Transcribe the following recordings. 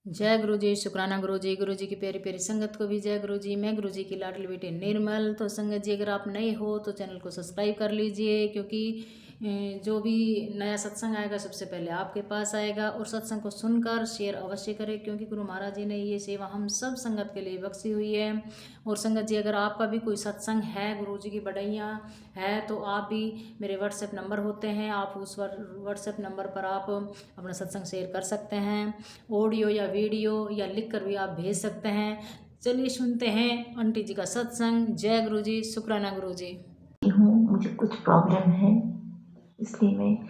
जय गुरु जी, शुक्राना गुरु जी की प्यारी प्यारी संगत को भी जय गुरु जी। मैं गुरु जी की लाडली बेटी निर्मल। तो संगत जी, अगर आप नए हो तो चैनल को सब्सक्राइब कर लीजिए, क्योंकि जो भी नया सत्संग आएगा सबसे पहले आपके पास आएगा। और सत्संग को सुनकर शेयर अवश्य करें, क्योंकि गुरु महाराज जी ने ये सेवा हम सब संगत के लिए बख्शी हुई है। और संगत जी, अगर आपका भी कोई सत्संग है, गुरु जी की बढ़ैया है, तो आप भी मेरे व्हाट्सएप नंबर होते हैं, आप उस व्हाट्सएप नंबर पर आप अपना सत्संग शेयर कर सकते हैं। ऑडियो या वीडियो या लिख कर भी आप भेज सकते हैं। चलिए सुनते हैं आंटी जी का सत्संग। जय गुरु जी, शुक्राना गुरु जी। मुझे कुछ प्रॉब्लम है, इसलिए मैं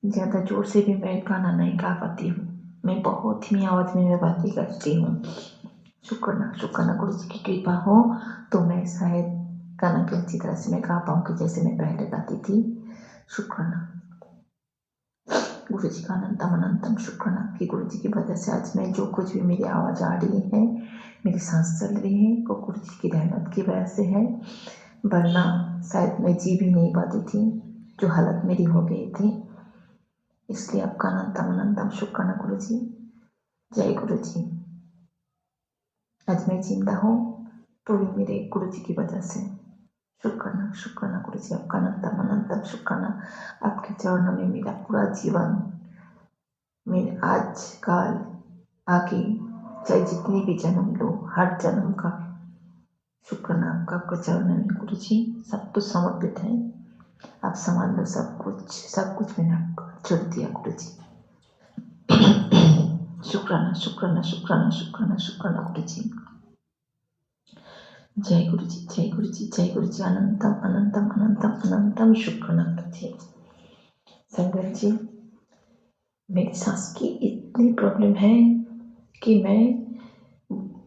ज़्यादा ज़ोर से भी मैं गाना नहीं गा पाती हूँ। मैं बहुत ही आवाज़ में मैं बातें करती हूँ। शुक्राना गुरु जी की कृपा हो तो मैं शायद गाना भी अच्छी तरह से मैं गा पाऊँगी, जैसे मैं पहले गाती थी। शुक्राना गुरु जी का अनंतम अनंतम शुक्राना कि गुरु जी की वजह से आज मैं जो कुछ भी मेरी आवाज़ आ रही है, मेरी सांस चल रही है, वो गुरु जी की रहमत की वजह से है। वरना शायद मैं जी भी नहीं पाती थी, जो हालत मेरी हो गई थी। इसलिए आपका अनंतम अनंतम शुक्राना गुरु जी। जय गुरु जी। आज मैं जिंदा हूँ तो भी मेरे गुरु जी की वजह से। शुक्राना गुरु जी, आपका अनंतम अनंतम शुक्राना। आपके चरणों में मेरा पूरा जीवन, मेरे आज काल आगे चाहे जितनी भी जन्म लो, हर जन्म का शुक्राना आपका चरणों में गुरु जी। सब कुछ समर्पित है, आप संभाल लो सब कुछ मैंने आपको छोड़ दिया गुरु जी। शुक्राना गुरु जी। जय गुरु जी, जय गुरु जी, जय गुरु जी। अनंतम अनंतम अनंतम अनंतम शुक्राना गुरु जी। संगत जी, मेरी सांस की इतनी प्रॉब्लम है कि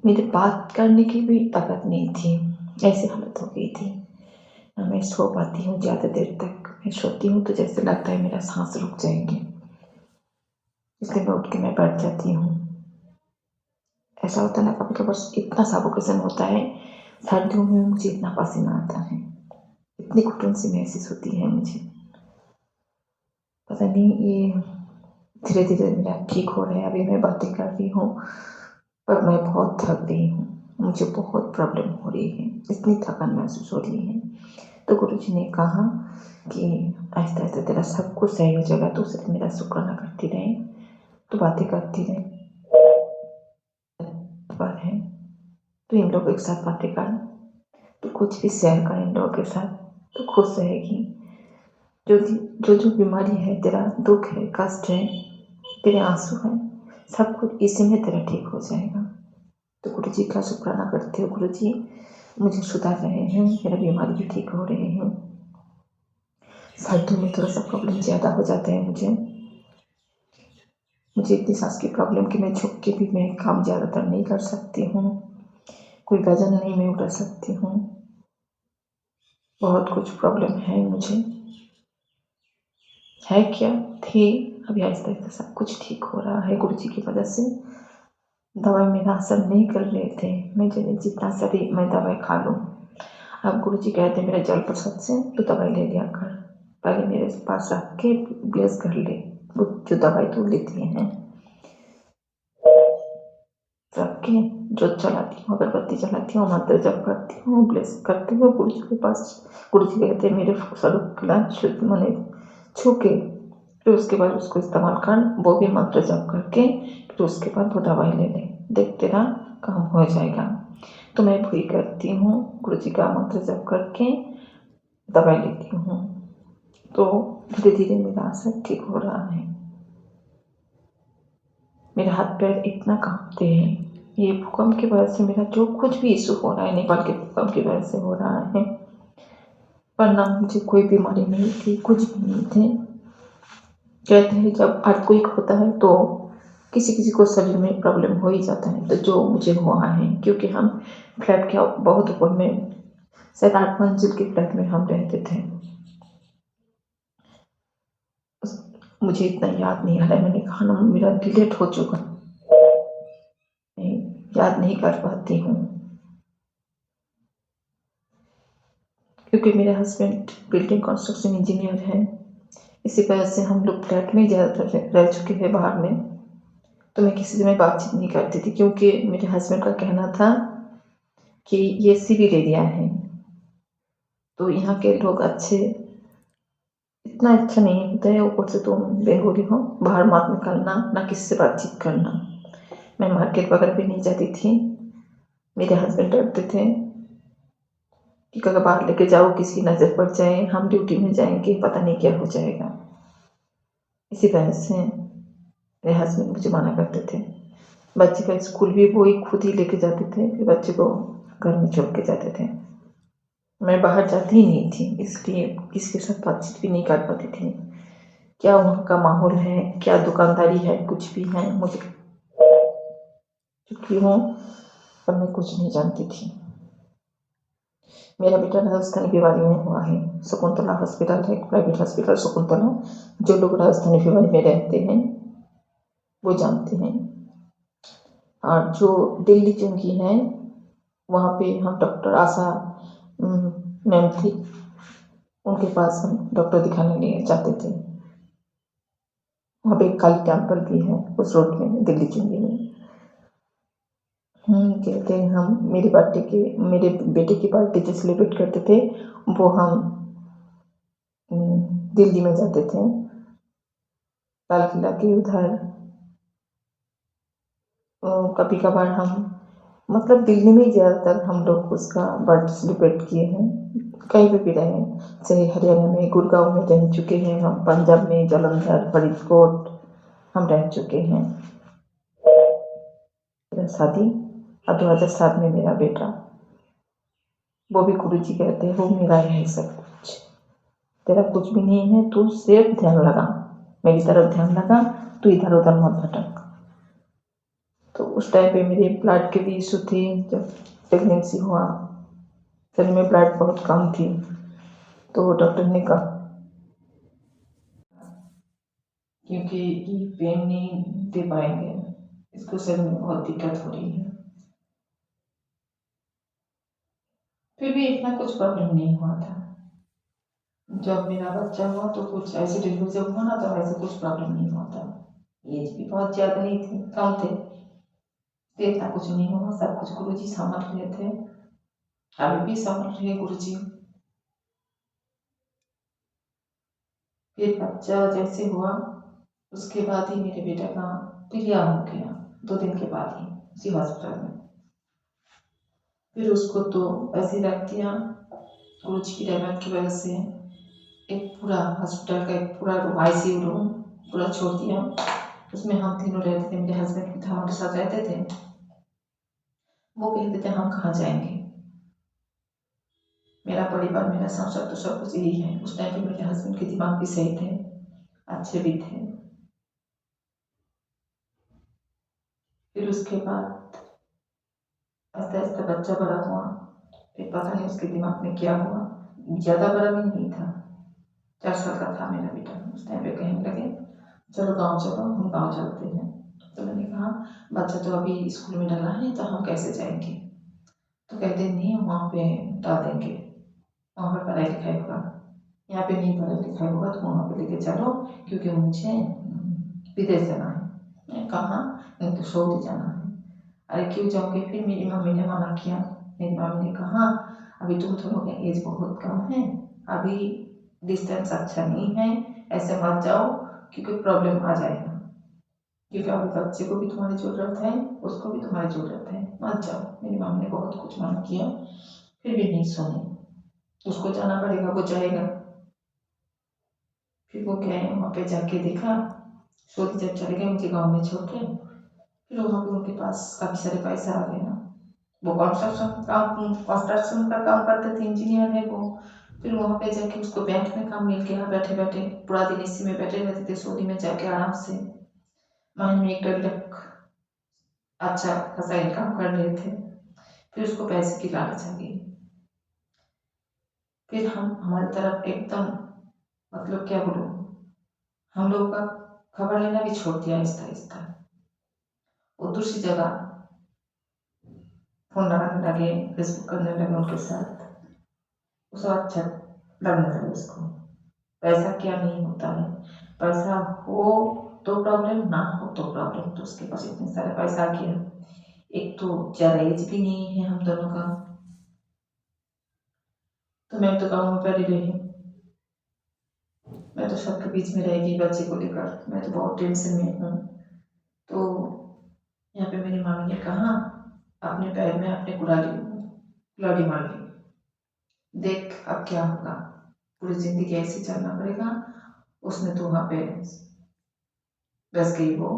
मेरे बात करने की भी ताकत नहीं थी, ऐसी हालत हो गई थी। मैं सो पाती हूँ ज़्यादा देर तक। मैं सोती हूँ तो जैसे लगता है मेरा सांस रुक जाएंगे, इसलिए मैं उठ के मैं बैठ जाती हूँ। ऐसा होता है ना, कभी कभी बस इतना सफोकेशन होता है, सर्दियों में मुझे इतना पसीना आता है, इतनी घुटन सी महसूस होती है मुझे। पता नहीं, ये धीरे धीरे मेरा ठीक हो रहा है। अभी मैं बातें कर रही हूँ पर मैं बहुत थक गई हूँ, मुझे बहुत प्रॉब्लम हो रही है, इतनी थकान महसूस हो रही है। तो गुरु जी ने कहा कि आहिस्ता आहिस्ता तेरा सब कुछ सही हो जाएगा, तो सिर्फ मेरा शुक्राना करती रहे, तो बातें करती रहे। बात है तो इन लोगों के साथ बातें कर, तो कुछ भी शेयर कर इन लोगों के साथ, तो खुश रहेगी। जो बीमारी है, तेरा दुख है, कष्ट है, तेरे आंसू हैं, सब कुछ इसी में तेरा ठीक हो जाएगा। तो गुरु जी का शुक्राना करते हो। गुरु जी मुझे सुधार रहे हैं, मेरा बीमारी भी ठीक हो रहे हैं। सर्दियों में थोड़ा सा प्रॉब्लम ज़्यादा हो जाता है मुझे इतनी सांस की प्रॉब्लम कि मैं झुक के भी मैं काम ज़्यादातर नहीं कर सकती हूँ, कोई वजन नहीं मैं उठा सकती हूँ, बहुत कुछ प्रॉब्लम है मुझे। है क्या थी, अभी आहिस्ता आहिस्ता सब कुछ ठीक हो रहा है गुरु जी की वजह से। दवाई मेरा असर नहीं कर रहे थे, मैं जितना सही मैं दवाई खा लूँ। अब गुरु जी कहते मेरे जल प्रसाद से तो दवाई ले लिया कर, पहले मेरे पास रख के ब्लेस कर ले, वो जो दवाई तू लेती हैं रख के, जो चलाती हूँ, अगरबत्ती चलाती हूँ, मंत्र जप करती हूँ, ब्लेस करती हूँ गुरु जी के पास। गुरु जी कहते मेरे स्वरूप मैंने छू के, फिर उसके बाद उसको इस्तेमाल कर, वो भी मंत्र जप करके, फिर उसके बाद वो दवाई ले ले, देख तेरा काम हो जाएगा। तो मैं वही करती हूँ, गुरु जी का मंत्र जप करके दवाई लेती हूँ, तो धीरे धीरे मेरा असर ठीक हो रहा है। मेरे हाथ पैर इतना कांपते हैं, ये भूकंप की वजह से मेरा जो कुछ भी इशू हो रहा है, नेपाल के भूकंप की वजह से हो रहा है। वरना मुझे कोई बीमारी नहीं थी, कुछ भी नहीं थे। कहते हैं जब अर्थक्वेक होता है तो किसी किसी को शरीर में प्रॉब्लम हो ही जाता है, तो जो मुझे हुआ है, क्योंकि हम फ्लैट के बहुत ऊपर में, शायद 8 मंजिल के फ्लैट में हम रहते थे। मुझे इतना याद नहीं आ रहा है, मैंने कहा ना मेरा डिलीट हो चुका, याद नहीं कर पाती हूँ, क्योंकि मेरे हस्बैंड बिल्डिंग कंस्ट्रक्शन इंजीनियर हैं। इसी वजह से हम लोग फ्लैट में ज़्यादातर रह चुके हैं बाहर में, तो मैं किसी से मैं बातचीत नहीं करती थी, क्योंकि मेरे हस्बैंड का कहना था कि ये सिविल एरिया है, तो यहाँ के लोग अच्छे इतना अच्छा नहीं होता है। ऊपर से तुम बंगाली हो, बाहर मत निकलना, ना किसी से बातचीत करना। मैं मार्केट वगैरह भी नहीं जाती थी। मेरे हस्बैंड डरते थे कि अगर बाहर लेके जाओ किसी की नज़र पड़ जाए, हम ड्यूटी में जाएंगे, पता नहीं क्या हो जाएगा। इसी वजह से मेरे हस्बैंड मुझे मना करते थे। बच्चे का स्कूल भी वो ही खुद ही लेके जाते थे, फिर बच्चे को घर में छोड़ के जाते थे। मैं बाहर जाती ही नहीं थी, इसलिए किसी के साथ बातचीत भी नहीं कर पाती थी। क्या वहाँ का माहौल है, क्या दुकानदारी है, कुछ भी है, मुझे चुकी हूँ पर मैं कुछ नहीं जानती थी। मेरा बेटा राजस्थानी भिवाड़ी में हुआ है। शकुंतला हॉस्पिटल है, प्राइवेट हॉस्पिटल शकुंतला। जो लोग राजधानी भिवाड़ी में रहते हैं वो जानते हैं। और जो दिल्ली चुंगी है, वहाँ पे हम डॉक्टर आशा मैम थी, उनके पास हम डॉक्टर दिखाने लिए जाते थे। वहाँ पे एक काली टेम्पल भी है उस रोड में, दिल्ली चुंगी में। कहते हैं हम मेरे बेटे की बर्थडे जो सेलिब्रेट करते थे, वो हम दिल्ली में जाते थे, लाल किला के उधर। कभी कभार हम मतलब दिल्ली में ही ज़्यादातर हम लोग उसका बर्थडे सेलिब्रेट किए हैं। कहीं पे भी रहे, चाहे हरियाणा में गुड़गांव में रह चुके हैं हम, पंजाब में जालंधर फरीदकोट हम रह चुके हैं। मेरा शादी और 2007 में मेरा बेटा, वो भी गुरु जी कहते हैं वो मेरा है सब कुछ, तेरा कुछ भी नहीं है, तू सिर्फ ध्यान लगा, मेरी तरफ ध्यान लगा, तू इधर उधर मत भटक। तो उस टाइम पे मेरे ब्लड के भी इशू थी। जब प्रेगनेंसी हुआ शरीर में ब्लड बहुत कम थी, तो डॉक्टर ने कहा क्योंकि ये पेन नहीं दे पाएंगे, इसको शरीर में बहुत दिक्कत हो रही है। फिर भी इतना कुछ प्रॉब्लम नहीं हुआ था। जब मेरा बच्चा हुआ तो कुछ ऐसे डिलीवरी जब हुआ ना, तो ऐसे कुछ प्रॉब्लम नहीं हुआ था। एज भी बहुत ज़्यादा नहीं थी, कम थे, तो इतना कुछ नहीं हुआ। सब कुछ गुरु जी संभाल रहे थे, अभी भी संभाल रहे गुरु जी। फिर बच्चा जैसे हुआ उसके बाद ही मेरे बेटे का पीलिया हो गया, 2 दिन के बाद ही उसी हॉस्पिटल में। फिर उसको तो ऐसे रख दिया, गुरु जी की रहमत की वजह से एक पूरा हॉस्पिटल का एक पूरा रूम, ICU रूम पूरा छोड़ दिया। उसमें हम तीनों रहते थे, मेरे हस्बैंड भी हमारे साथ रहते थे। वो कहते थे हम कहाँ जाएंगे, मेरा परिवार मेरा संसार तो सब कुछ यही है। उस टाइम पे मेरे हस्बैंड के दिमाग भी सही थे, अच्छे भी थे। फिर उसके बाद आस्ते आस्ते बच्चा बड़ा हुआ, फिर पता नहीं उसके दिमाग में क्या हुआ। ज़्यादा बड़ा भी नहीं था, 4 साल का था मेरा बेटा। उस टाइम पे कहने लगे चलो गाँव चलो, हम गाँव चलते हैं। तो मैंने कहा बच्चा तो अभी स्कूल में डाला है, तो हम कैसे जाएंगे। तो कहते नहीं वहाँ पे डाल देंगे, वहाँ पर पढ़ाई लिखाई होगा, यहाँ पे नहीं पढ़ाई लिखाई होगा, तो वहाँ पे लेके चलो, क्योंकि मुझे विदेश जाना है। मैं कहा नहीं तो सऊदी जाना है। अरे क्यों जाओगे, फिर मेरी मम्मी ने मना किया। मेरी मम्मी ने कहा अभी तुम दोनों का एज बहुत कम है, अभी डिस्टेंस अच्छा नहीं है, ऐसे मत जाओ क्योंकि प्रॉब्लम आ जाएगा, क्योंकि अभी बच्चे को भी तुम्हारी ज़रूरत है, उसको भी तुम्हारी ज़रूरत है, मत जाओ। मेरी मम्मी ने बहुत कुछ मना किया, फिर भी नहीं सुनी। उसको जाना पड़ेगा, वो जाएगा। फिर वो गए, वहाँ पे जाके देखा, सऊदी जब चले गए मुझे गाँव में छोड़ के, फिर वहाँ पे उनके पास काफ़ी सारे पैसा आ गया। वो कंस्ट्रक्शन का काम करते थे, इंजीनियर है वो। फिर वहाँ पे जाके उसको बैंक में काम मिल गया, बैठे बैठे पूरा दिन इसी में बैठे रहते थे, सऊदी में जाके आराम से महीने में 1-1.5 लाख अच्छा खासा इनकम कर रहे थे। फिर उसको पैसे की लालच आ गई। फिर हम हमारी तरफ एकदम मतलब क्या बोलूँ, हम लोगों का खबर लेना भी छोड़ दिया आहिस्ता आहिस्ता। वो दूसरी जगह फोन लगाने लगे, फेसबुक करने लगे उनके साथ। उसको अच्छा लगने लगे उसको। पैसा क्या नहीं होता है, पैसा हो तो प्रॉब्लम, ना हो तो प्रॉब्लम। तो उसके पास इतने सारे पैसा आ गया, एक तो ज़्यादा एज भी नहीं है हम दोनों का, तो मैं तो गाँव में पढ़ी रही हूँ, मैं तो सबके बीच में रहेगी बच्चे को लेकर, मैं तो बहुत टेंशन में हूँ। तो यहाँ पे मेरी मामी ने कहा अपने पैर में अपने कुल्हाड़ी मार ली, देख अब क्या होगा, पूरी जिंदगी ऐसे चलना पड़ेगा। उसने तो वहाँ पे बस गई, वो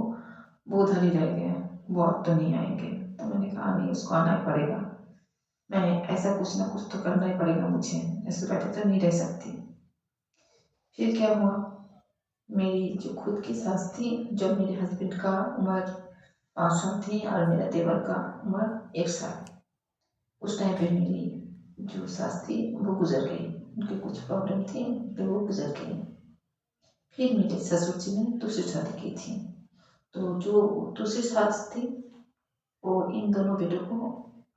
उधर ही रह गए, वो अब तो नहीं आएंगे। तो मैंने कहा नहीं, उसको आना ही पड़ेगा, मैं ऐसा कुछ ना कुछ तो करना ही पड़ेगा मुझे, ऐसे बैठे तो नहीं रह सकती। फिर क्या हुआ, मेरी जो खुद की सास थी, जब मेरे हस्बैंड का उम्र 5 साल थी और मेरा देवर का उम्र 1 साल, उस टाइम पे मेरी जो सास थी वो गुजर गई, उनकी कुछ प्रॉब्लम थी तो वो गुजर गई। फिर मेरे ससुर जी ने दूसरी शादी की थी, तो जो दूसरी सास थी वो इन दोनों बेटों को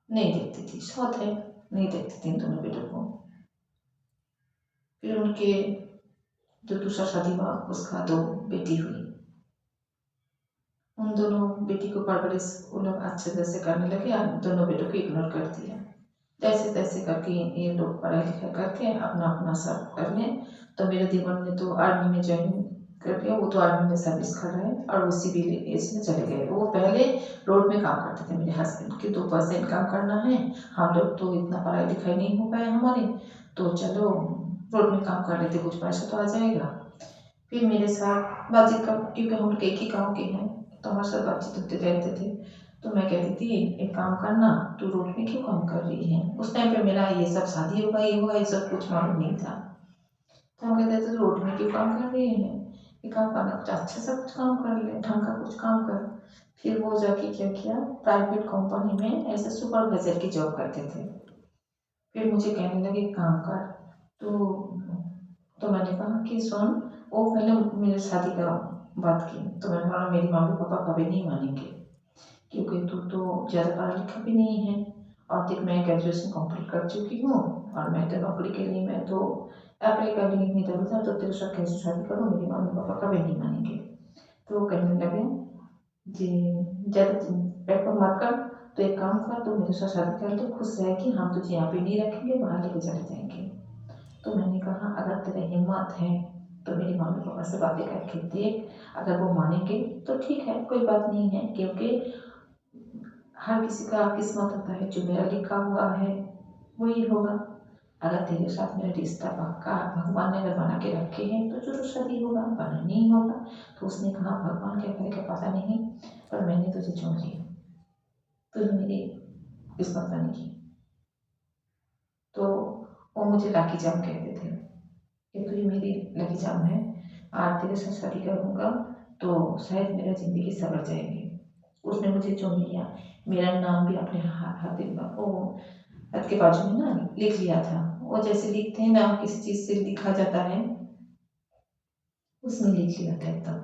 नहीं देखती थी, सौत है, नहीं देखती थी इन दोनों बेटों को। फिर उनके जो दूसरा शादी हुआ उसका 2 बेटी हुई, उन दोनों बेटी को परवरिश वो लोग अच्छे तरह से करने लगे और दोनों बेटों को इग्नोर कर दिया। जैसे तैसे करके ये लोग पढ़ाई लिखाई करके अपना अपना सब कर लें। तो मेरे देवर ने तो आर्मी में ज्वाइन कर लिया, वो तो आर्मी में सर्विस कर रहे हैं और वो सिविल एज में चले गए। वो पहले रोड में काम करते थे, मेरे हस्बैंड के 2 पैसे इनकम करना है, हम लोग तो इतना पढ़ाई लिखाई नहीं हो पाया हमारे, तो चलो रोड में काम कर लेते, कुछ पैसा तो आ जाएगा। फिर मेरे साथ बातचीत कर, क्योंकि हम लोग एक ही गाँव के हैं तो हमारे साथ बातचीत होते रहते थे। तो मैं कहती थी एक काम करना, तू रोड में क्यों काम कर रही है। उस टाइम पे मेरा ये सब शादी होगा ये होगा ये सब कुछ मालूम नहीं था। तो हम कहते थे रोड में क्यों काम कर रही है, ये काम करना, कुछ अच्छा सा कुछ काम कर ले, ढंग का कुछ काम कर। फिर वो जाके क्या किया, प्राइवेट कंपनी में ऐसे सुपरवाइजर की जॉब करते थे। फिर मुझे कहने लगे काम कर, तो मैंने कहा कि सुन, वो पहले मेरे शादी का बात की, तो मैंने कहा मेरी मम्मी पापा कभी नहीं मानेंगे, क्योंकि तू तो ज़्यादा पढ़ा लिखा भी नहीं है, और देख मैं ग्रेजुएशन कंप्लीट कर चुकी हूँ और मैं तो नौकरी के लिए मैं तो अप्लाई कर रही हूँ इधर उधर, तो तेरे साथ कैसे शादी करूँ, मेरी मम्मी पापा कभी नहीं मानेंगे। तो वो कहने लगे जी ज़्यादा पेपर मत कर, तो एक काम कर, तो मेरे साथ शादी कर ले, खुश रहेगी, हम तुझे यहाँ पे नहीं रखेंगे, बाहर लेके चले जाएंगे। तो मैंने कहा अगर तेरा हिम्मत है तो मेरी मम्मी पापा से बातें करके देख, अगर वो मानेंगे तो ठीक है, कोई बात नहीं है, क्योंकि हर किसी का किस्मत होता है, जो मेरा लिखा हुआ है वही होगा। अगर तेरे साथ मेरा रिश्ता पक्का भगवान ने अगर बना के रखे हैं तो जरूर शादी होगा, वरना नहीं होगा। तो उसने कहा भगवान क्या करेगा पता नहीं, पर मैंने तुझे चुन लिया, तूने मेरी किस्मत बनेगी। तो वो मुझे लाकी जाम कहते थे कि तू ही मेरी लकी जाम है, और तेरे साथ शादी करूँगा तो शायद मेरा ज़िंदगी सवर जाएगी। उसने मुझे चुन लिया, मेरा नाम भी अपने हाथ हाथ के बाजू में ना लिख लिया था, वो जैसे लिखते हैं ना किसी चीज़ से लिखा जाता है, उसमें लिख लिया था एकदम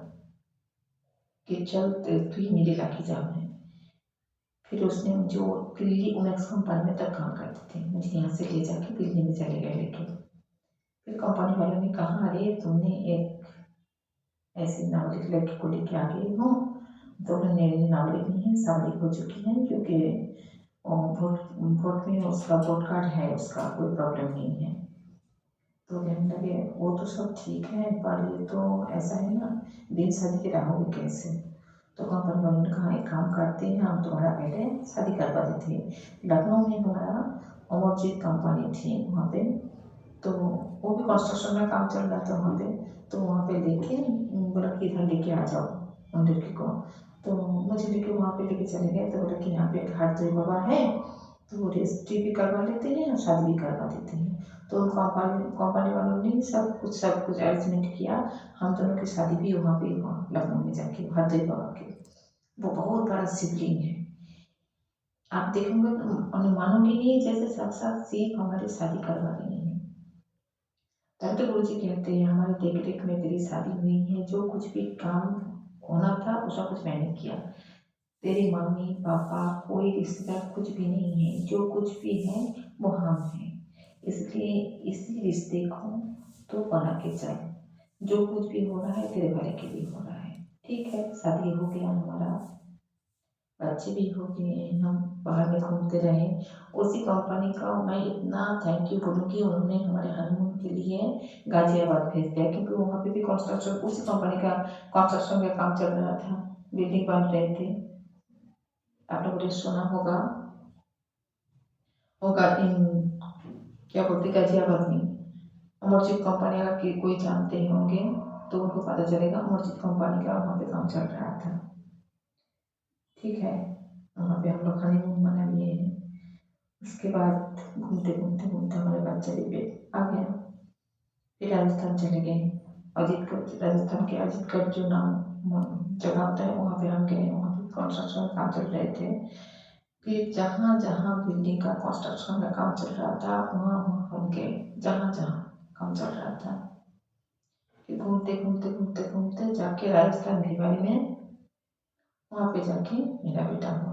कि चल तू ही मेरी लाकी जाम है। फिर उसने जो दिल्ली उमेक्स कंपनी में तब काम करते थे, मुझे यहाँ से ले जाके दिल्ली में चले गए लेके। फिर कंपनी वालों ने कहा अरे तुमने एक ऐसी नाबालिग लड़की को लेके आ गई हो, तो उन्होंने नाबालिग नहीं है, साबालिग हो चुकी है, क्योंकि वोट में उसका वोट कार्ड है, उसका कोई प्रॉब्लम नहीं है। तो कहने लगे वो तो सब ठीक है, पर ये तो ऐसा है ना, बिन शादी के रहोगे कैसे। तो कंपनी वालों ने कहा एक काम करते हैं, हम तुम्हारा पहले शादी करवा देते हैं। लखनऊ में हमारा अमरजीत कंपनी थी वहाँ पे, तो वो भी कंस्ट्रक्शन में काम चल रहा था वहाँ पे, तो वहाँ पे लेके बोला कि इधर लेके आ जाओ उन लड़की को। तो मुझे लेके वहाँ पे लेके चले गए, तो बोला कि यहाँ पे एक हाथी बाबा है, तो वो रजिस्ट्री भी करवा लेते हैं और शादी भी करवा देते हैं। तो कंपनी वालों ने सब कुछ अरेंजमेंट किया, हम दोनों की शादी भी वहाँ पे हुआ लखनऊ में जाके हरदई बाबा के। वो बहुत बड़ा शिवलिंग है, आप देखोगे तो मानोगे नहीं, जैसे साक्षात शिव हमारी शादी करवा रहे हैं। तब तो गुरु जी कहते हैं हमारे देख रेख में तेरी शादी हुई है, जो कुछ भी काम होना था वो सब कुछ मैंने किया, तेरी मम्मी पापा कोई रिश्तेदार कुछ भी नहीं है, जो कुछ भी है वो हम हैं। इसलिए इसी रिश्ते को तो बना के चल, जो कुछ भी हो रहा है तेरे भले के लिए हो रहा है, ठीक है, शादी हो गया हमारा, बच्चे भी हो गए, हम बाहर में घूमते रहे। उसी कंपनी का मैं इतना थैंक यू बोलूँगी, उन्होंने हमारे हनीमून के लिए गाजियाबाद भेज दिया, क्योंकि वहाँ पे भी कंस्ट्रक्शन, उसी कंपनी का कंस्ट्रक्शन का काम चल रहा था, बिल्डिंग बन रहे थे। आप लोगों ने सुना होगा इन क्या बोलते गाजियाबाद में अमरजीत कंपनी, अगर कोई जानते होंगे तो उनको पता चलेगा, अमरजीत कंपनी का वहाँ पे काम चल रहा था। ठीक है, वहाँ पे हम लोग हनीमून मना लिए हैं। उसके बाद घूमते घूमते घूमते हमारे बच्चे भी आ गया, फिर राजस्थान चले गए। अजीतगढ़, राजस्थान के अजीतगढ़ जो नाम जगह होता है, वहाँ पे हम गए, वहाँ पे कंस्ट्रक्शन का काम चल रहे थे। फिर जहाँ जहाँ बिल्डिंग का कंस्ट्रक्शन का काम चल रहा था, वहाँ वहाँ हम गए, जहाँ जहाँ काम चल रहा था। फिर घूमते घूमते घूमते घूमते जाके राजस्थान भिवाड़ी में, वहाँ पे जाके मेरा बेटा हुआ,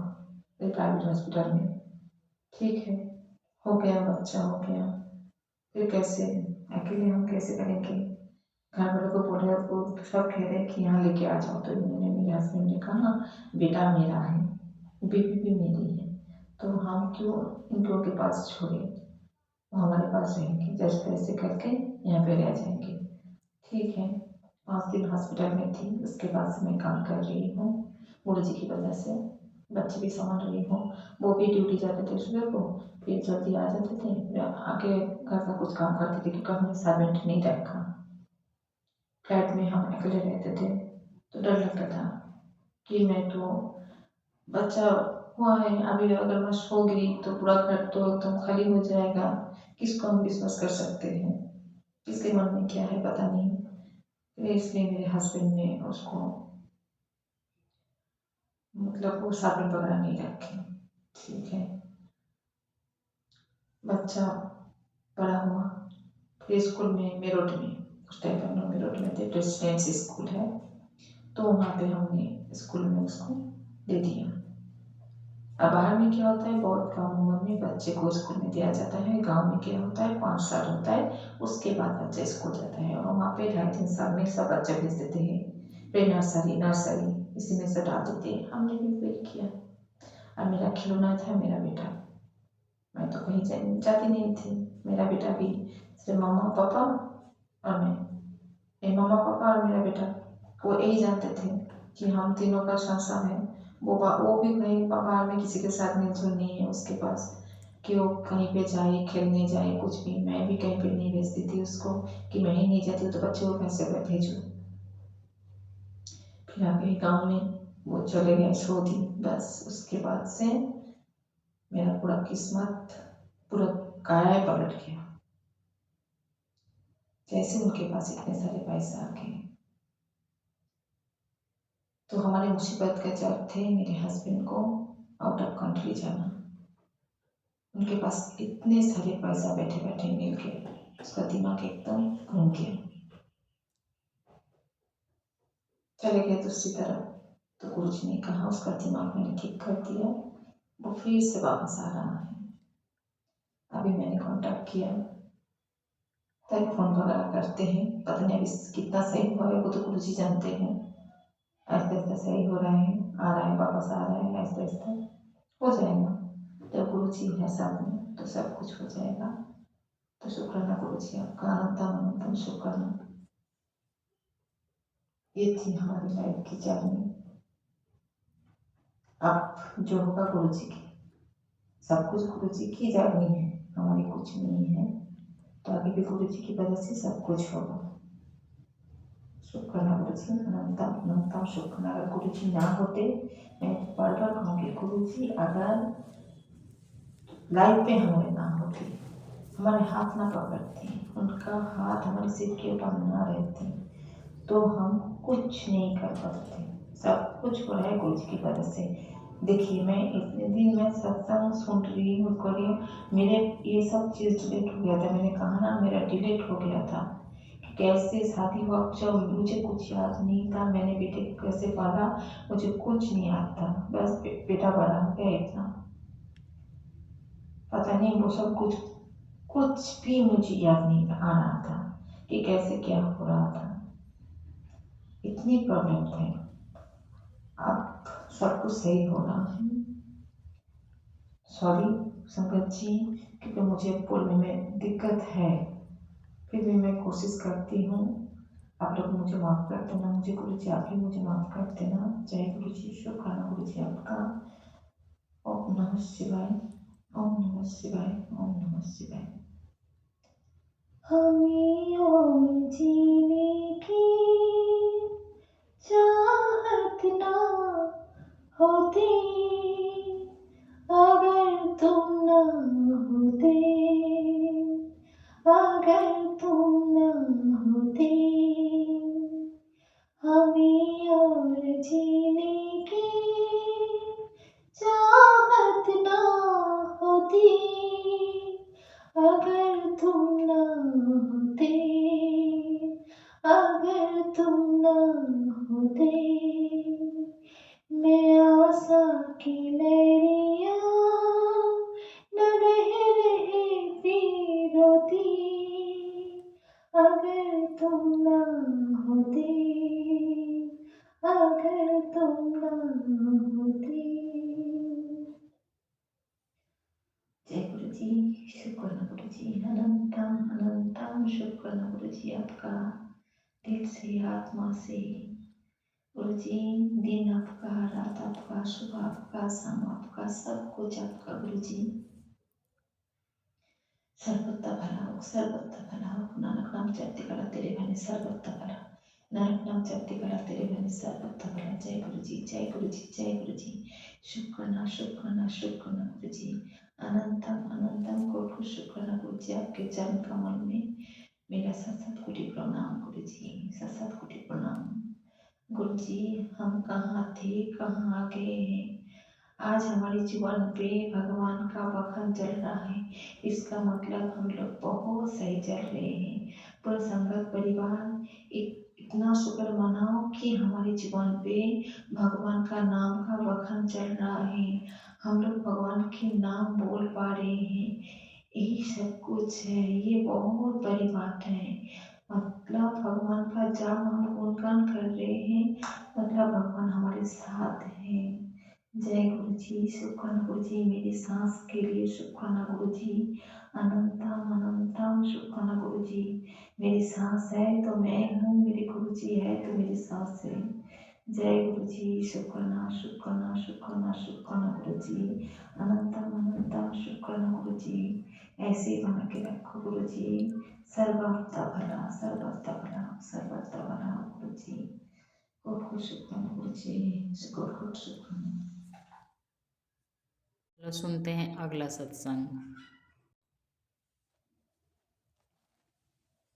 एक प्राइवेट हॉस्पिटल में। ठीक है, हो गया, बच्चा हो गया। फिर कैसे अकेले हम कैसे करेंगे, घर वालों को बोले, वो सब कह रहे कि यहाँ लेके आ जाओ, तो इन्होंने, मेरे हस्बैंड ने कहा बेटा मेरा है, बेबी भी मेरी है, तो हम क्यों इन लोगों के पास छोड़े, वो हमारे पास रहेंगे, जैसे तैसे करके यहाँ पे रह जाएंगे। ठीक है, 5 दिन हॉस्पिटल में थी, उसके बाद से मैं काम कर रही हूँ गुरु जी की वजह से, बच्चे भी संभाल रही हूँ। वो भी ड्यूटी जाते थे सुबह को, फिर जल्दी आ जाते थे, आके घर का कुछ काम करते थे, क्योंकि हमने सर्वेंट नहीं रखा, फ्लैट में हम अकेले रहते थे, तो डर लगता था कि मैं तो बच्चा हुआ है, अभी अगर मैं सो गई तो पूरा घर तो एकदम खाली हो जाएगा, किसको हम विश्वास कर सकते हैं, किसके मन में क्या है पता नहीं। इसलिए मेरे हस्बैंड ने उसको, मतलब वो साबुन वगैरह नहीं रखे। ठीक है, बच्चा बड़ा हुआ, फिर स्कूल में मेरठ में, उस टाइम पे हम लोग मेरठ में थे, प्रेसिडेंसी स्कूल है, तो वहाँ पे हमने स्कूल में उसको दे दिया। अब बाहर में क्या होता है, बहुत कम उम्र में बच्चे को स्कूल में दिया जाता है, गांव में क्या होता है 5 साल होता है, उसके बाद बच्चा स्कूल जाता है, और वहाँ पे 2.5-3 साल में सब बच्चा भेज देते हैं, प्री नर्सरी, नर्सरी, इसी में से डाल देते हैं। हमने भी वही किया। अब मेरा खिलौना था मेरा बेटा, मैं तो कहीं जाती नहीं थी, मेरा बेटा भी सिर्फ मम्मा पापा और मैं, मम्मा पापा और मेरा बेटा, वो यही जानते थे कि हम तीनों का संसार है। वो भी कहीं बाहर में किसी के साथ मिलजुल नहीं है उसके पास, कि वो कहीं पे जाए, खेलने जाए, कुछ भी। मैं भी कहीं पे नहीं भेजती थी उसको, कि मैं ही नहीं जाती तो बच्चे को कैसे भेजूँ। फिर आगे गाँव में वो चले गए, सो दी, बस उसके बाद से मेरा पूरा किस्मत पूरा काया पलट गया। जैसे उनके पास इतने सारे पैसे आ गए, तो हमारी मुसीबत का जड़ थे मेरे हस्बैंड को आउट ऑफ कंट्री जाना। उनके पास इतने सारे पैसा बैठे बैठे मिल के, उसका दिमाग एकदम घूम गया, चले गए दूसरी तरफ। तो गुरु जी ने कहा उसका दिमाग मैंने ठीक कर दिया, वो फिर से वापस आ रहा है। अभी मैंने कांटेक्ट किया, टेलीफोन वगैरह करते हैं, पता नहीं अभी कितना सही हुआ है, वो तो गुरु जी जानते हैं। आहिस्ता आहिस्ता सही हो रहा है, आ रहा है, वापस आ रहा है, आहिस्ता आहिस्ता हो जाएगा। जब गुरु जी है साथ में तो सब कुछ हो जाएगा। तो शुक्राना गुरु जी आपका, अनंतम अनंतम शुक्राना। ये थी हमारी लाइफ की जर्नी। अब जो होगा गुरु जी की, सब कुछ गुरु जी की जर्नी है, हमारी कुछ नहीं है, तो आगे भी गुरु जी की वजह से सब कुछ होगा। शुक्राना गुरु जी, अनंतम अनंतम शुक्राना। अगर गुरु जी ना होते, मैं बार बार कहूँगी, गुरु जी अगर लाइफ पे हमारे ना होते, हमारे हाथ ना पकड़ते, उनका हाथ हमारे सिर के ऊपर ना रहते, तो हम कुछ नहीं कर पाते। सब कुछ हो रहा है गुरु जी की वजह से। देखिए, मैं इतने दिन में सत्संग सुन रही हूँ, कर रही हूँ, मेरे ये सब चीज़ डिलीट हो गया था। मैंने कहा ना, मेरा डिलीट हो गया था। कैसे शादी हुआ, जब मुझे कुछ याद नहीं था, मैंने बेटे को कैसे पाला, मुझे कुछ नहीं याद था। बस बेटा बड़ा हो गया, इतना पता नहीं, वो सब कुछ भी मुझे याद नहीं आ रहा था कि कैसे क्या हो रहा था। इतनी प्रॉब्लम थे, अब सब कुछ सही हो रहा है। सॉरी संगत जी, क्योंकि मुझे बोलने में दिक्कत है, फिर भी मैं कोशिश करती हूँ। आप लोग मुझे माफ़ कर देना, मुझे गुरु जी आप भी मुझे माफ़ कर देना। जय गुरु जी, शुक्राना गुरु जी आपका। ओम नमः शिवाय, ओम नमः शिवाय, ओम नमः शिवाय। हमें और जीने की चाहत ना होती अगर तुम ना होते, अगर तुम ना होते। हमें और जीने की चाहत ना होती अगर तुम ना होते, अगर तुम ना होते। मैं आशा की लहरिया न रहे भी रोती अगर तुम ना होते, अगर तुम ना होते। जय गुरु जी, शुक्र न गुरु जी, अनंतम अनंतम शुक्र न गुरु जी आपका, दिल से आत्मा से। गुरु जी, दिन आपका, रात आपका, सुबह आपका, शाम आपका, सब कुछ आपका गुरु जी। सर्वत्र भला हो, सर्वत्र भला हो। नानक नाम जपते कला तेरे बने सर्वत्र भला, नानक नाम जपते कला तेरे बने सर्वत्र भला। जय गुरु जी, जय गुरु जी, जय गुरु जी। शुक्राना शुक्राना शुक्राना गुरु जी, अनंतम अनंतम कोटि शुक्राना गुरु जी आपके चरण कमल में मेरा सत कोटि प्रणाम गुरु जी, सत कोटि प्रणाम। गुरु जी, हम कहाँ थे, कहाँ आ गए हैं। आज हमारे जीवन पे भगवान का वखन चल रहा है, इसका मतलब हम लोग बहुत सही चल रहे हैं। पूरा संगत परिवार इतना शुक्र मनाओ कि हमारे जीवन पे भगवान का नाम का वखन चल रहा है। हम लोग भगवान के नाम बोल पा रहे हैं, यही सब कुछ है। ये बहुत बड़ी बात है। मतलब भगवान का जब हम गुणगान कर रहे हैं, मतलब भगवान हमारे साथ है। जय गुरु जी, शुक्राना गुरु जी, मेरी सांस के लिए शुक्राना गुरु जी, अनंतम अनंतम शुक्राना गुरु जी। मेरी सांस है तो मैं हूँ, मेरे गुरु जी है तो मेरी सांस है। जय गुरु जी, शुक्राना शुक्राना शुक्राना शुक्राना गुरु जी, अनंतम अनंतम शुक्राना गुरु जी। ऐसे ही बना के रखो गुरु जी, सर्वत्र भला, सर्वत्र भला, सर्वत्र भला गुरु जी। बहुत कुछ शुक्राना गुरु जी, बहुत कुछ शुक्राना। चलो सुनते हैं अगला सत्संग।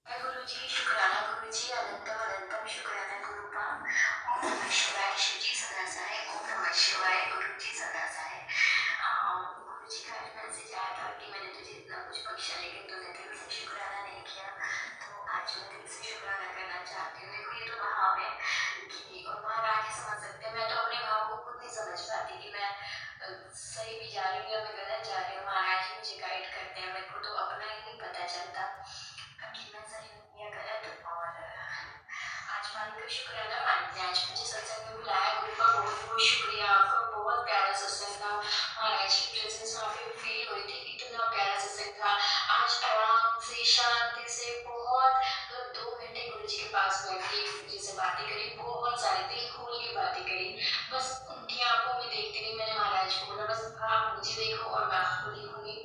गुरु जी, शुक्राना गुरु जी, अनंतम अनंतम शुक्राना गुरु पाम। ओम नमः शिवाय, शिव जी सदा सहाय। ओम नमः शिवाय, गुरु जी सदा सहाय। गुरु जी का आज मैसेज आया था कि मैंने तुझे इतना कुछ बख्शा लेकिन तूने दिल से शुक्राना नहीं किया, तो आज मैं दिल से शुक्राना करना चाहती हूँ। देखो ये तो भाव है कि और महाराज ही समझ सकते हैं। मैं तो अपने भाव को खुद नहीं समझ पाती कि मैं सही भी जा रही हूँ या मैं गलत जा रही हूँ। महाराज ही मुझे गाइड करते हैं, मेरे को तो अपना ही नहीं पता चलता कि मैं सही हूँ या गलत। और आज मालिक का शुक्र है ना, मालिक ने आज मुझे सत्संग में बुलाया। गुरु का बहुत बहुत शुक्रिया, आपका बहुत प्यारा सत्संग था। महाराज की प्रेजेंस वहाँ पे फील हुई थी, इतना प्यारा सत्संग था। आज आराम से शांति से बहुत मतलब 2 घंटे गुरु जी के पास बैठी, गुरु जी से बातें करी, बहुत सारी दिल खोल के बातें करी। बस उनकी आंखों में देखते नहीं मैंने महाराज को बोला, बस आप मुझे देखो और मैं आपको देखूंगी।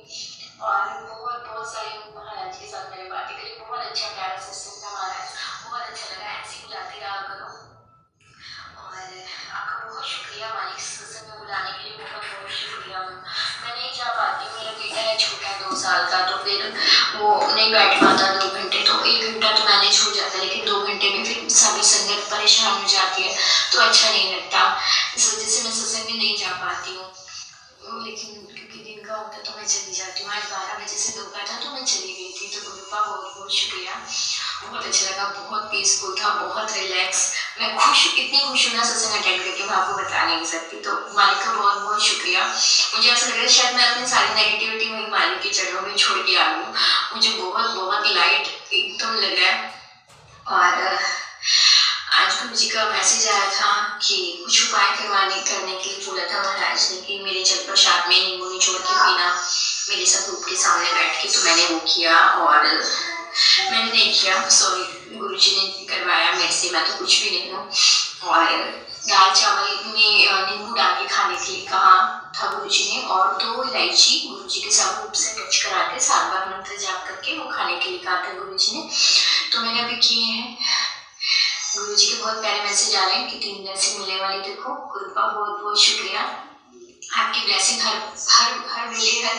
और बहुत बहुत सारी महाराज के साथ मैंने बातें करी। बहुत अच्छा प्यारा सत्संग था महाराज, बहुत अच्छा लगा। ऐसे बुलाते रहा करो। और आपका बहुत शुक्रिया मालिक, सत्संग में बुलाने के लिए बहुत बहुत शुक्रिया। मैं नहीं जा पाती, मेरा बेटा है छोटा 2 साल का, तो फिर वो नहीं बैठ पाता 2 घंटे, तो 1 घंटा तो मैनेज हो जाता है, लेकिन 2 घंटे में फिर सभी संगत परेशान हो जाती है तो अच्छा नहीं लगता। इस वजह से मैं सत्संग में नहीं जा पाती हूँ। लेकिन क्योंकि दिन का होता है तो मैं चली जाती हूँ। आज 12 बजे से धोखा था तो मैं चली गई थी। तो गुरु का बहुत बहुत शुक्रिया, बहुत अच्छा लगा, बहुत पीसफुल था, बहुत रिलैक्स। मैं खुश, इतनी खुश हूँ ना सत्संग अटेंड करके, मैं आपको बता नहीं सकती। तो मालिक का बहुत बहुत शुक्रिया। मुझे ऐसा लग रहा है शायद मैं अपनी सारी नेगेटिविटी वही मालिक के चरणों में छोड़ के आ गई हूँ। मुझे बहुत बहुत लाइट एकदम लग रहा है। और आज गुरु जी का मैसेज आया था कि कुछ उपाय करने के लिए बोला था महाराज ने कि मेरे जल प्रसाद में नींबू निचोड़ के पीना, मेरे स्वरूप के सामने बैठ के। तो मैंने वो किया और मैंने नहीं किया, सॉरी, गुरु जी ने करवाया मेरे से, मैं तो कुछ भी नहीं हूँ। और दाल चावल में नींबू डाल के खाने के लिए कहा था गुरु जी ने, और 2 इलायची गुरु जी के स्वरूप से टच करा के 7 बार मंत्र जाप करके वो खाने के लिए कहा था गुरु जी ने। तो मैंने अभी किए हैं। गुरु जी के बहुत प्यारे मैसेज आ रहे हैं कि 3 दिन से मिलने वाली देखो गुरु का बहुत बहुत शुक्रिया। आपकी ब्लेसिंग हर वेले हर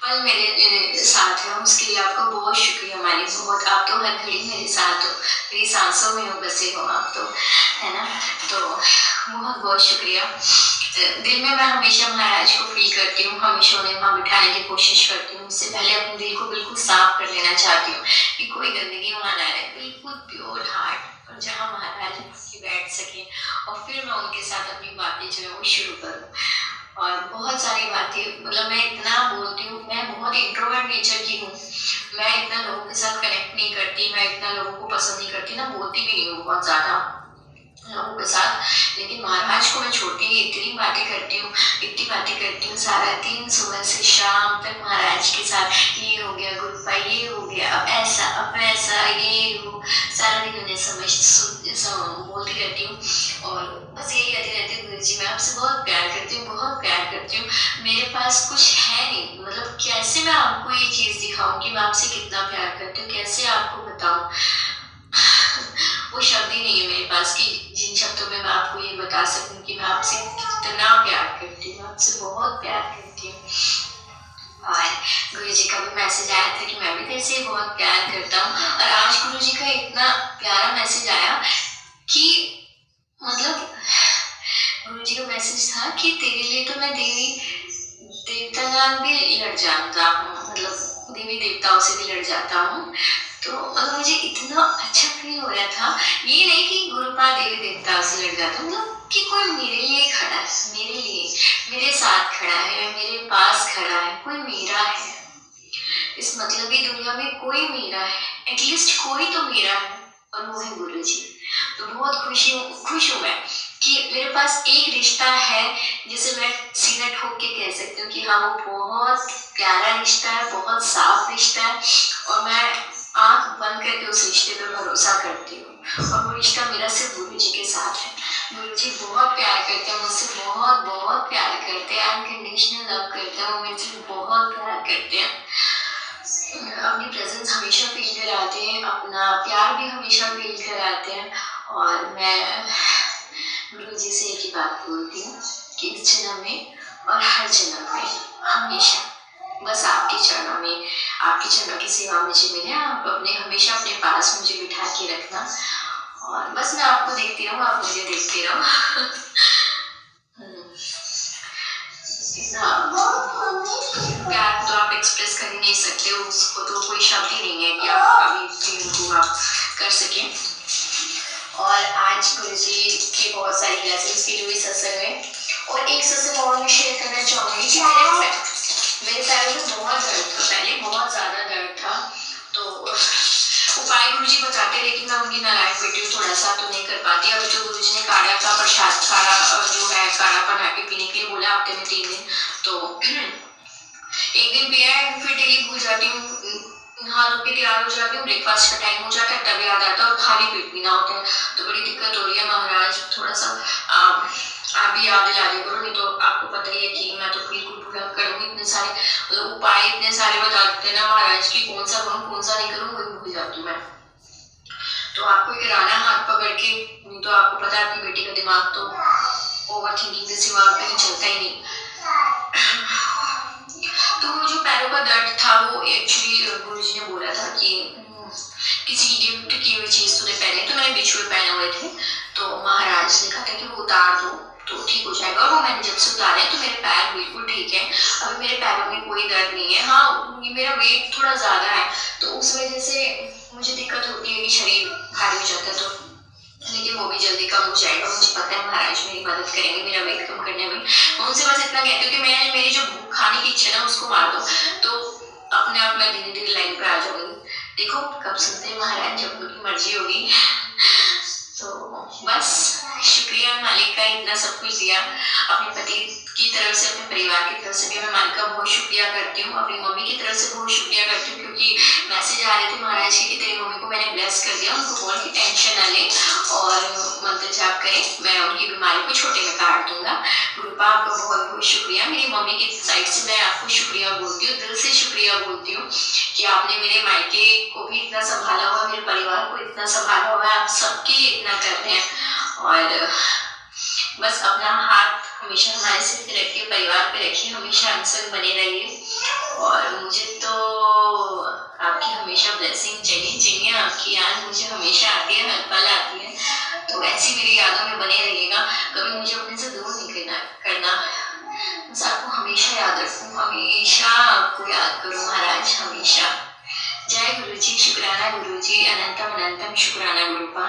पल मेरे साथ है, उसके लिए आपका बहुत शुक्रिया मालिक। बहुत, आप तो हर घड़ी मेरे साथ हो, मेरी सांसों में हो, बसे हो आप तो, है ना। तो बहुत बहुत शुक्रिया। दिल में मैं हमेशा महाराज को फील करती हूँ, हमेशा उन्हें वहाँ बिठाने की कोशिश करती हूँ। उससे पहले अपने दिल को बिल्कुल साफ कर लेना चाहती हूँ कि कोई गंदगी वहाँ ना रहे, बिल्कुल प्योर हार्ट, और जहाँ महाराज बैठ सके, और फिर मैं उनके साथ अपनी बातें जो है वो शुरू करूँ। और बहुत सारी बातें, मतलब मैं इतना बोलती हूँ, मैं बहुत इंट्रोवर्ट नेचर की हूँ, मैं इतना लोगों के साथ कनेक्ट नहीं करती, मैं इतना लोगों को पसंद नहीं करती, ना बोलती भी नहीं हूँ बहुत ज़्यादा लोगों के साथ। लेकिन महाराज को मैं छोड़ती नहीं, इतनी बातें करती हूँ सारा दिन, सुबह से शाम तक महाराज के साथ। ये हो गया गुरुपा, ये हो गया, अब ऐसा, अब वैसा, ये हो, सारा दिन उन्हें बोलती रहती हूँ। और बस यही कहती रहती हूँ, गुरु जी मैं आपसे बहुत प्यार करती हूँ, बहुत प्यार करती हूँ। मेरे पास कुछ है नहीं, मतलब कैसे मैं आपको ये चीज़ दिखाऊँ कि मैं आपसे कितना प्यार करती हूँ, कैसे आपको बताऊँ। वो शब्द ही नहीं है मेरे पास कि जिन शब्दों में मैं आपको ये बता सकूं कि मैं आपसे कितना प्यार करती हूँ, आपसे बहुत प्यार करती हूँ। और गुरु जी का भी मैसेज आया था कि मैं भी तेरे से बहुत प्यार करता हूँ। और आज गुरु जी का इतना प्यारा मैसेज आया कि मतलब गुरु जी का मैसेज था कि तेरे लिए तो मैं देवी देवता जान भी लड़ जाता हूँ, मतलब देवी देवताओं से भी लड़ जाता हूँ। तो मतलब मुझे इतना अच्छा फील हो रहा था, ये नहीं कि गुरुपा देवी देवताओं से लड़ जाता हूँ, मतलब कि कोई मेरे लिए खड़ा है, मेरे लिए, मेरे साथ खड़ा है, मेरे पास खड़ा है, कोई मेरा है। इस मतलबी दुनिया में कोई मेरा है, एटलीस्ट कोई तो मेरा है, और वो है गुरु जी। तो बहुत खुश हूँ मैं कि मेरे पास एक रिश्ता है जिसे मैं सीना ठोक के कह सकती हूँ कि हाँ वो बहुत प्यारा रिश्ता है, बहुत साफ रिश्ता है, और मैं आंख बंद करके उस रिश्ते पर भरोसा करती हूँ। और वो रिश्ता मेरा सिर्फ गुरु जी के साथ है। गुरु जी बहुत प्यार करते हैं मुझसे, बहुत बहुत प्यार करते हैं, अनकंडीशनल लव करते हैं, वो मेरे से बहुत प्यार करते हैं। अपनी प्रेजेंस हमेशा फील कराते हैं, अपना प्यार भी हमेशा फील कराते हैं। और मैं गुरु जी से एक ही बात बोलती हूँ कि इस जन्म में और हर जन्म में हमेशा बस आपके चरणों की सेवा मुझे मिले। आप हमेशा अपने पास मुझे बिठा के रखना, और बस मैं आपको देखती रहूँ, आप मुझे देखते रहो। प्यार तो आप एक्सप्रेस कर ही नहीं सकते, उसको तो कोई शब्द ही नहीं है कि आप कभी फील को आप कर सकें। और आज गुरु जी की बहुत सारी ब्लेसिंग्स फील हुई सत्संग में, और एक सत्संग और मैं शेयर करना चाहूँगी कि मेरे पैरों में बहुत दर्द था, पहले बहुत ज़्यादा दर्द था। तो उपाय गुरु जी बताते, लेकिन मैं उनकी नारायण बेटी हूँ, थोड़ा सा तो नहीं कर पाती। अभी तो गुरु जी ने काढ़ा का प्रसाद, जो है काढ़ा बना के पीने के लिए बोला हफ्ते में 3 दिन। तो एक दिन पिया है, फिर डेली भूल जाती हूँ, नहा धो के तैयार हो जाती हूँ, ब्रेकफास्ट का टाइम हो जाता है, तब याद आता है, और खाली पेट पीना होता है। तो बड़ी दिक्कत हो रही है महाराज, थोड़ा सा आप भी याद दिला दिया करो, नहीं तो आपको पता ही है कि मैं तो बिल्कुल पूरा करूँगी। इतने सारे मतलब उपाय इतने सारे बता देते ना महाराज की, कौन सा करूँ कौन सा नहीं करूँ वही भूल जाती हूँ मैं। तो आपको ही कराना है हाथ पकड़ के, नहीं तो आपको पता है अपनी बेटी का दिमाग तो ओवर थिंकिंग के सिवा कहीं चलता ही नहीं। तो वो जो पैरों का दर्द था वो एक्चुअली गुरु जी ने बोला था कि किसी की गिफ्ट की हुई चीज तूने पहने, तो मैंने बिछुए पहने हुए थे, तो महाराज ने कहा था कि वो उतार दो तो ठीक हो जाएगा। और वो मैंने जब से उतारे तो मेरे पैर बिल्कुल ठीक है, अभी मेरे पैरों में कोई दर्द नहीं है। हाँ मेरा वेट थोड़ा ज्यादा है, तो उस वजह से मुझे दिक्कत होती है कि शरीर भारी हो जाता है, तो लेकिन वो भी जल्दी कम हो जाएगा, मुझे पता है महाराज मेरी मदद करेंगे मेरा वेट कम करने में। मैं उनसे बस इतना कहती हूँ कि मैं मेरी जो भूख खाने की इच्छा है ना उसको मार दो, तो अपने आप मैं धीरे धीरे लाइन पे आ जाऊंगी। देखो कब सुनते हैं महाराज, जब उनकी मर्जी होगी। तो बस शुक्रिया मालिक का इतना सब कुछ दिया। अपने पति की तरफ से, अपने परिवार की तरफ से भी मैं मालिक का बहुत शुक्रिया करती हूँ। अपनी मम्मी की तरफ से बहुत शुक्रिया करती हूँ, क्योंकि मैसेज आ रहे थे महाराज जी की तेरी मम्मी को मैंने ब्लेस कर दिया, उनको बोल की टेंशन ना ले और मंत्र जाप करें, मैं उनकी बीमारी को छोटे में काट दूंगा। गुरुपा आपका बहुत बहुत शुक्रिया। मेरी मम्मी की साइड से मैं आपको शुक्रिया बोलती हूँ, दिल से शुक्रिया बोलती हूँ कि आपने मेरे मायके को भी इतना संभाला हुआ, मेरे परिवार को इतना संभाला हुआ, आप सबके लिए इतना कर रहे हैं। और बस अपना हाथ हमेशा हमारे सिर पे रखिए, परिवार पे रखिए, हमेशा अनसन बने रहिए। और मुझे तो आपकी हमेशा ब्लेसिंग चाहिए, आपकी याद मुझे हमेशा आती है, हर पल आती है, तो ऐसी मेरी यादों में बने रहिएगा, कभी मुझे अपने से दूर नहीं करना। बस आपको हमेशा याद रखूं, हमेशा आपको याद करूं महाराज, हमेशा। जय गुरु जी, शुक्राना गुरु जी, अनंतम अनंतम शुक्राना गुरुपा।